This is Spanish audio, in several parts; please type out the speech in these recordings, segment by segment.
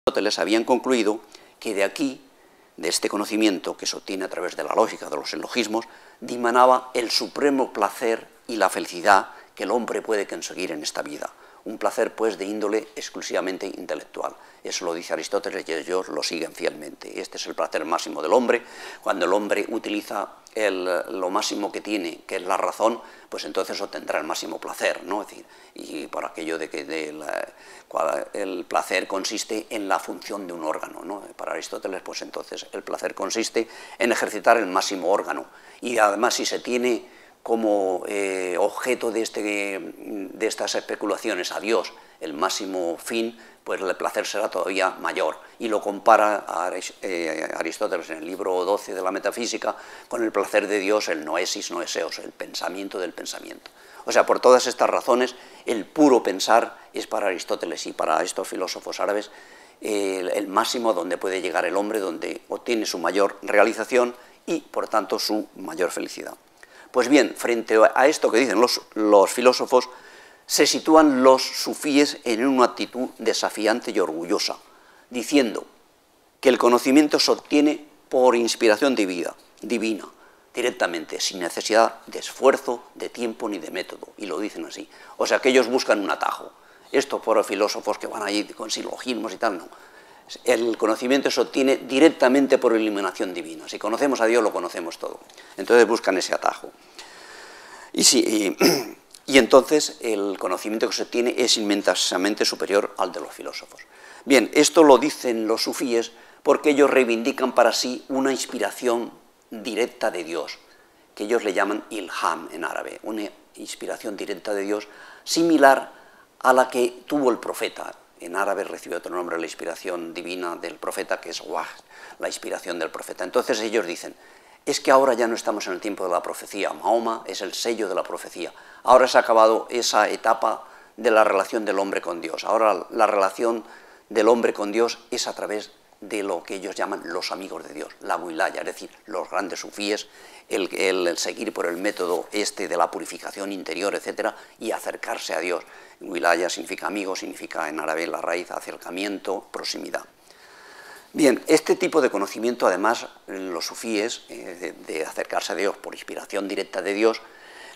Aristóteles habían concluido que de aquí, de este conocimiento que se obtiene a través de la lógica, de los silogismos, dimanaba el supremo placer y la felicidad que el hombre puede conseguir en esta vida. Un placer, pues, de índole exclusivamente intelectual. Eso lo dice Aristóteles y ellos lo siguen fielmente. Este es el placer máximo del hombre. Cuando el hombre utiliza lo máximo que tiene, que es la razón, pues entonces obtendrá el máximo placer, ¿no? Es decir, y por aquello de que el placer consiste en la función de un órgano, ¿no? Para Aristóteles, pues entonces el placer consiste en ejercitar el máximo órgano. Y además, si se tiene como objeto de estas especulaciones a Dios el máximo fin, pues el placer será todavía mayor. Y lo compara Aristóteles en el libro 12 de la Metafísica con el placer de Dios, el noesis noeseos, el pensamiento del pensamiento. O sea, por todas estas razones, el puro pensar es para Aristóteles y para estos filósofos árabes el máximo donde puede llegar el hombre, donde obtiene su mayor realización y, por tanto, su mayor felicidad. Pues bien, frente a esto que dicen los filósofos, se sitúan los sufíes en una actitud desafiante y orgullosa, diciendo que el conocimiento se obtiene por inspiración divina, directamente, sin necesidad de esfuerzo, de tiempo ni de método, y lo dicen así. O sea, que ellos buscan un atajo. Esto por los filósofos que van ahí con silogismos y tal, no. El conocimiento se obtiene directamente por iluminación divina. Si conocemos a Dios, lo conocemos todo. Entonces buscan ese atajo. Y entonces el conocimiento que se obtiene es inmensamente superior al de los filósofos. Bien, esto lo dicen los sufíes porque ellos reivindican para sí una inspiración directa de Dios, que ellos le llaman ilham en árabe, una inspiración directa de Dios similar a la que tuvo el profeta. En árabe recibe otro nombre la inspiración divina del profeta, que es wahy, la inspiración del profeta. Entonces ellos dicen, es que ahora ya no estamos en el tiempo de la profecía, Mahoma es el sello de la profecía, ahora se ha acabado esa etapa de la relación del hombre con Dios, ahora la relación del hombre con Dios es a través de lo que ellos llaman los amigos de Dios, la wilaya, es decir, los grandes sufíes, el seguir por el método de la purificación interior, etcétera, y acercarse a Dios. Wilaya significa amigo, significa en árabe la raíz acercamiento, proximidad. Bien, este tipo de conocimiento, además, los sufíes, de acercarse a Dios por inspiración directa de Dios,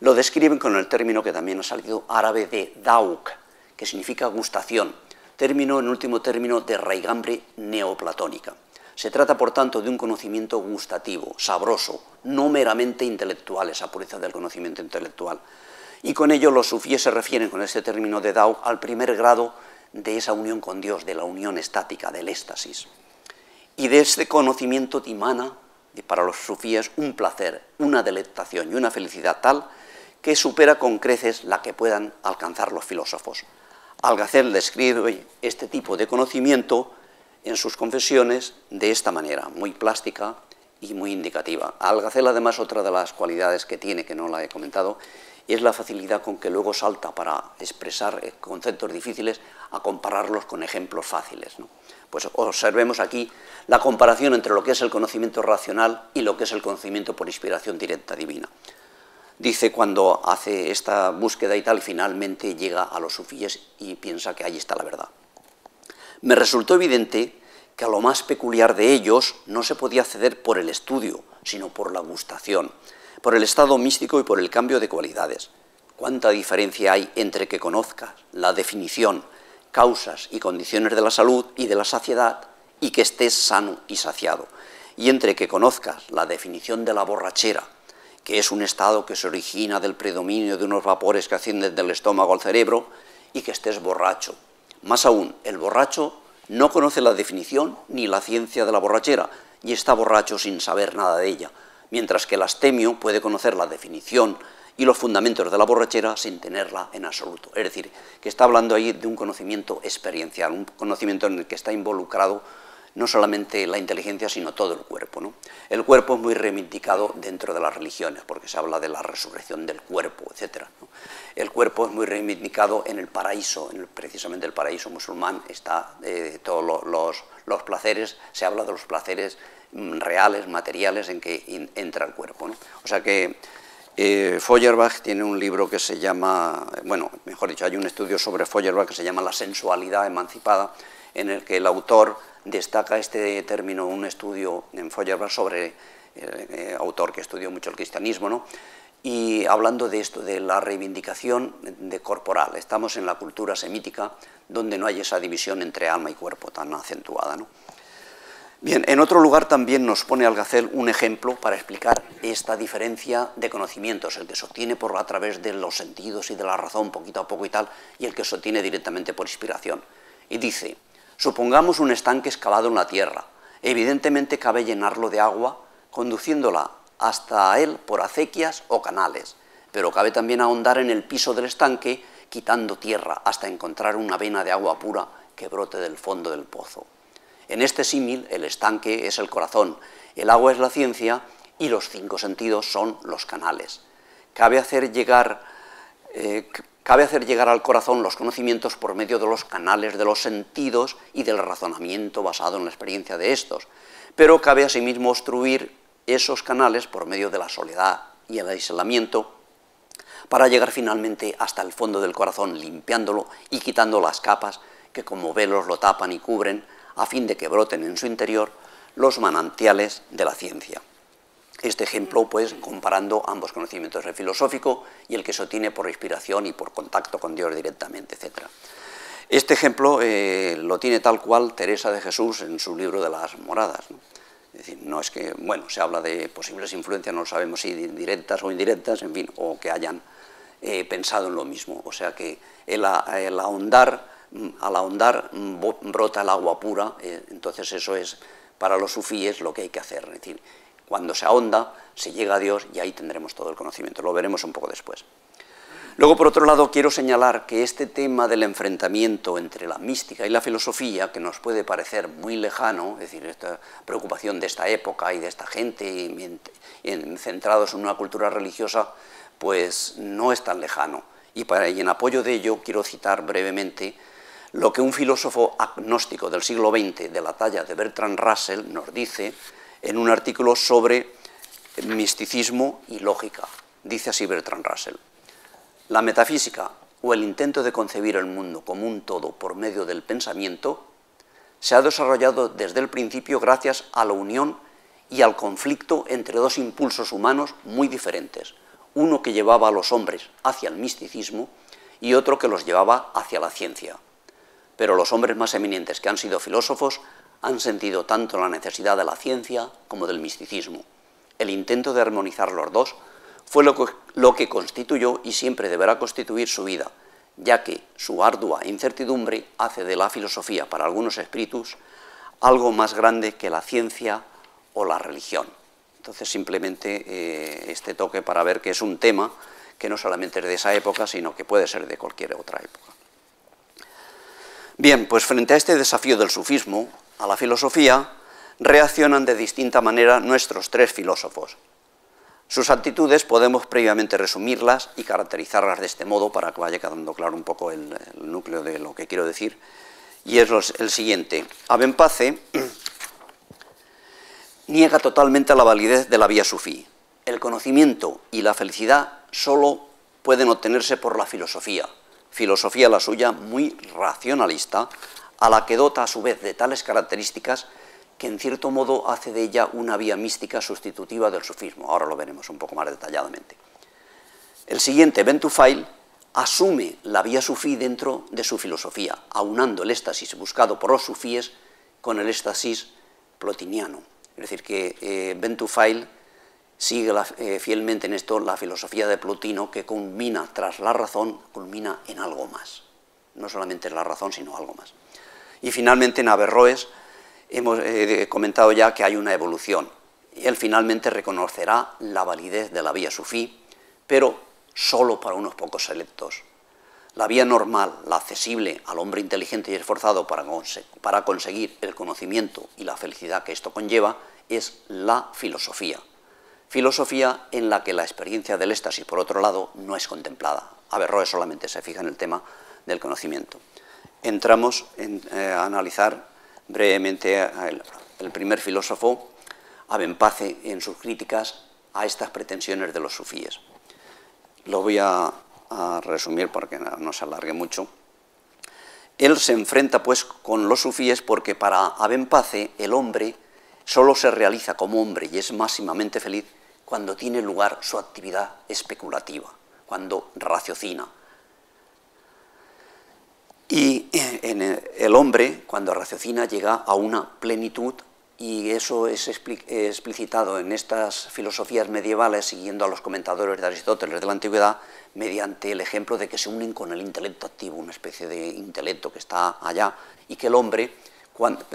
lo describen con el término que también ha salido árabe de dauk, que significa gustación, en último término, de raigambre neoplatónica. Se trata, por tanto, de un conocimiento gustativo, sabroso, no meramente intelectual, esa pureza del conocimiento intelectual. Y con ello los sufíes se refieren, con este término de dauk, al primer grado de esa unión con Dios, de la unión estática, del éxtasis. Y de este conocimiento dimana, para los sufíes, un placer, una delectación y una felicidad tal que supera con creces la que puedan alcanzar los filósofos. Algazel describe este tipo de conocimiento en sus confesiones de esta manera, muy plástica y muy indicativa. Algazel, además, otra de las cualidades que tiene, que no la he comentado, es la facilidad con que luego salta para expresar conceptos difíciles a compararlos con ejemplos fáciles, ¿no? Pues observemos aquí la comparación entre lo que es el conocimiento racional y lo que es el conocimiento por inspiración directa divina. Dice cuando hace esta búsqueda y tal, finalmente llega a los sufíes y piensa que ahí está la verdad. Me resultó evidente que a lo más peculiar de ellos no se podía acceder por el estudio, sino por la gustación, por el estado místico y por el cambio de cualidades. ¿Cuánta diferencia hay entre que conozcas la definición, causas y condiciones de la salud y de la saciedad y que estés sano y saciado? Y entre que conozcas la definición de la borrachera, que es un estado que se origina del predominio de unos vapores que ascienden del estómago al cerebro, y que estés borracho. Más aún, el borracho no conoce la definición ni la ciencia de la borrachera y está borracho sin saber nada de ella, mientras que el astemio puede conocer la definición y los fundamentos de la borrachera sin tenerla en absoluto. Es decir, que está hablando ahí de un conocimiento experiencial, un conocimiento en el que está involucrado no solamente la inteligencia, sino todo el cuerpo, ¿no? El cuerpo es muy reivindicado dentro de las religiones, porque se habla de la resurrección del cuerpo, etc., ¿no? El cuerpo es muy reivindicado en el paraíso, precisamente el paraíso musulmán, está todos los placeres, se habla de los placeres reales, materiales, en que entra el cuerpo, ¿no? O sea que Feuerbach tiene un libro que se llama, bueno, mejor dicho, hay un estudio sobre Feuerbach que se llama La sensualidad emancipada, en el que el autor destaca este término, un estudio en Feuerbach sobre autor que estudió mucho el cristianismo, ¿no? Y hablando de esto, de la reivindicación de corporal. Estamos en la cultura semítica, donde no hay esa división entre alma y cuerpo tan acentuada, ¿no? Bien, en otro lugar también nos pone Algacel un ejemplo para explicar esta diferencia de conocimientos, el que se obtiene a través de los sentidos y de la razón, poquito a poco y tal, y el que se obtiene directamente por inspiración. Y dice, supongamos un estanque excavado en la tierra. Evidentemente cabe llenarlo de agua, conduciéndola hasta él por acequias o canales, pero cabe también ahondar en el piso del estanque, quitando tierra hasta encontrar una vena de agua pura que brote del fondo del pozo. En este símil, el estanque es el corazón, el agua es la ciencia y los 5 sentidos son los canales. Cabe hacer llegar al corazón los conocimientos por medio de los canales de los sentidos y del razonamiento basado en la experiencia de estos, pero cabe asimismo obstruir esos canales por medio de la soledad y el aislamiento para llegar finalmente hasta el fondo del corazón, limpiándolo y quitando las capas que como velos lo tapan y cubren, a fin de que broten en su interior los manantiales de la ciencia. Este ejemplo, pues, comparando ambos conocimientos, el filosófico y el que se obtiene por inspiración y por contacto con Dios directamente, etc. Este ejemplo lo tiene tal cual Teresa de Jesús en su libro de las moradas, ¿no? Es decir, no es que, bueno, se habla de posibles influencias, no sabemos si directas o indirectas, en fin, o que hayan pensado en lo mismo. O sea que al ahondar brota el agua pura, entonces eso es para los sufíes lo que hay que hacer. Es decir, cuando se ahonda, se llega a Dios y ahí tendremos todo el conocimiento. Lo veremos un poco después. Luego, por otro lado, quiero señalar que este tema del enfrentamiento entre la mística y la filosofía, que nos puede parecer muy lejano, es decir, esta preocupación de esta época y de esta gente centrados en una cultura religiosa, pues no es tan lejano. Y en apoyo de ello quiero citar brevemente lo que un filósofo agnóstico del siglo XX, de la talla de Bertrand Russell, nos dice en un artículo sobre misticismo y lógica. Dice así Bertrand Russell: la metafísica, o el intento de concebir el mundo como un todo por medio del pensamiento, se ha desarrollado desde el principio gracias a la unión y al conflicto entre dos impulsos humanos muy diferentes, uno que llevaba a los hombres hacia el misticismo y otro que los llevaba hacia la ciencia. Pero los hombres más eminentes que han sido filósofos han sentido tanto la necesidad de la ciencia como del misticismo. El intento de armonizar los dos fue lo que constituyó y siempre deberá constituir su vida, ya que su ardua incertidumbre hace de la filosofía para algunos espíritus algo más grande que la ciencia o la religión. Entonces, simplemente este toque para ver que es un tema que no solamente es de esa época, sino que puede ser de cualquier otra época. Bien, pues frente a este desafío del sufismo, a la filosofía, reaccionan de distinta manera nuestros 3 filósofos. Sus actitudes podemos previamente resumirlas y caracterizarlas de este modo para que vaya quedando claro un poco el núcleo de lo que quiero decir. Y es el siguiente. Abenpace niega totalmente la validez de la vía sufí. El conocimiento y la felicidad solo pueden obtenerse por la filosofía la suya muy racionalista, a la que dota a su vez de tales características que en cierto modo hace de ella una vía mística sustitutiva del sufismo. Ahora lo veremos un poco más detalladamente. El siguiente, Ventufil, asume la vía sufí dentro de su filosofía, aunando el éxtasis buscado por los sufíes con el éxtasis plotiniano. Es decir, que Ventufil sigue fielmente en esto la filosofía de Plotino, que culmina tras la razón, culmina en algo más. No solamente en la razón, sino algo más. Y finalmente en Averroes hemos comentado ya que hay una evolución. Él finalmente reconocerá la validez de la vía sufí, pero solo para unos pocos selectos. La vía normal, la accesible al hombre inteligente y esforzado para conseguir el conocimiento y la felicidad que esto conlleva, es la filosofía. Filosofía en la que la experiencia del éxtasis, por otro lado, no es contemplada. Averroes solamente se fija en el tema del conocimiento. Entramos a analizar brevemente el primer filósofo, Abenpace, en sus críticas a estas pretensiones de los sufíes. Lo voy a resumir porque no se alargue mucho. él se enfrenta pues con los sufíes porque para Abenpace el hombre solo se realiza como hombre y es máximamente feliz cuando tiene lugar su actividad especulativa, cuando raciocina. Y el hombre, cuando raciocina, llega a una plenitud, y eso es explicitado en estas filosofías medievales, siguiendo a los comentadores de Aristóteles de la Antigüedad, mediante el ejemplo de que se unen con el intelecto activo, una especie de intelecto que está allá, y que el hombre,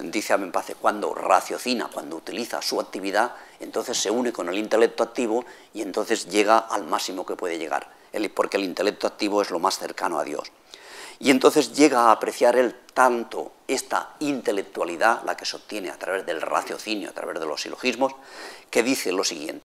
dice Abenpace, cuando raciocina, cuando utiliza su actividad, entonces se une con el intelecto activo y entonces llega al máximo que puede llegar, porque el intelecto activo es lo más cercano a Dios. Y entonces llega a apreciar él tanto esta intelectualidad, la que se obtiene a través del raciocinio, a través de los silogismos, que dice lo siguiente: